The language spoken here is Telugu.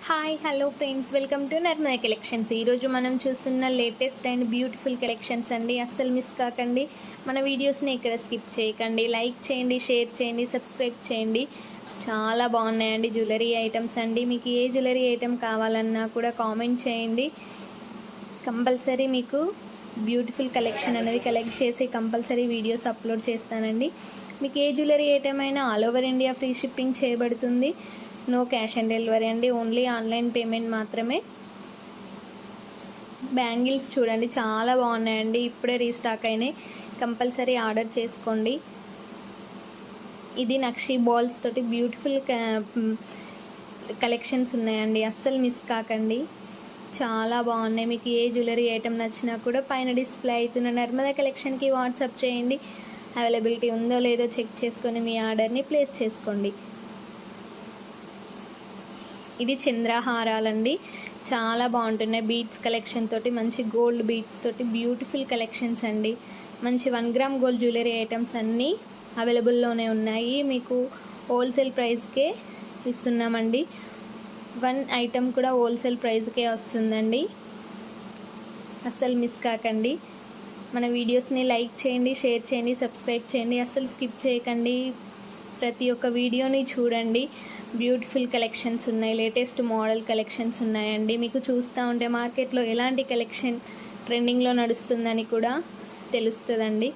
Hi hello friends, welcome to Narmada collections. ఈరోజు మనం చూస్తున్న లేటెస్ట్ అండ్ బ్యూటిఫుల్ కలెక్షన్స్ అండి. అస్సలు మిస్ కాకండి. మన వీడియోస్ని ఇక్కడ స్కిప్ చేయకండి. లైక్ చేయండి, షేర్ చేయండి, సబ్స్క్రైబ్ చేయండి. చాలా బాగున్నాయండి జ్యువెలరీ ఐటమ్స్ అండి. మీకు ఏ జ్యువెలరీ ఐటమ్ కావాలన్నా కూడా కామెంట్ చేయండి. కంపల్సరీ మీకు బ్యూటిఫుల్ కలెక్షన్ అనేది కలెక్ట్ చేసి కంపల్సరీ వీడియోస్ అప్లోడ్ చేస్తానండి. మీకు ఏ జ్యువెలరీ ఐటమ్ అయినా all over India free shipping చేయబడుతుంది. నో క్యాష్ ఆన్ డెలివరీ అండి, ఓన్లీ ఆన్లైన్ పేమెంట్ మాత్రమే. బ్యాంగిల్స్ చూడండి, చాలా బాగున్నాయండి. ఇప్పుడే రీస్టాక్ అయినాయి. కంపల్సరీ ఆర్డర్ చేసుకోండి. ఇది నక్షి బాల్స్ తోటి బ్యూటిఫుల్ కలెక్షన్స్ ఉన్నాయండి. అస్సలు మిస్ కాకండి, చాలా బాగున్నాయి. మీకు ఏ జ్యువెలరీ ఐటమ్ నచ్చినా కూడా పైన డిస్ప్లే అవుతున్న నర్మదా కలెక్షన్కి వాట్సాప్ చేయండి. అవైలబిలిటీ ఉందో లేదో చెక్ చేసుకొని మీ ఆర్డర్ని ప్లేస్ చేసుకోండి. ఇది చంద్రహారాలండి, చాలా బాగుంటున్నాయి. బీడ్స్ కలెక్షన్ తోటి, మంచి గోల్డ్ బీడ్స్ తోటి బ్యూటిఫుల్ కలెక్షన్స్ అండి. మంచి 1 గ్రామ్ గోల్డ్ జ్యువెలరీ ఐటమ్స్ అన్నీ అవైలబుల్లోనే ఉన్నాయి. మీకు హోల్సేల్ ప్రైస్కే ఇస్తున్నామండి. 1 ఐటమ్ కూడా హోల్సేల్ ప్రైస్కే వస్తుందండి. అస్సలు మిస్ కాకండి. మన వీడియోస్ని లైక్ చేయండి, షేర్ చేయండి, సబ్స్క్రైబ్ చేయండి. అస్సలు స్కిప్ చేయకండి. ప్రతి ఒక్క వీడియోని చూడండి. బ్యూటిఫుల్ కలెక్షన్స్ ఉన్నాయి, లేటెస్ట్ మోడల్ కలెక్షన్స్ ఉన్నాయండి. మీకు చూస్తూ ఉంటే మార్కెట్లో ఎలాంటి కలెక్షన్ ట్రెండింగ్లో నడుస్తుందని కూడా తెలుస్తుందండి.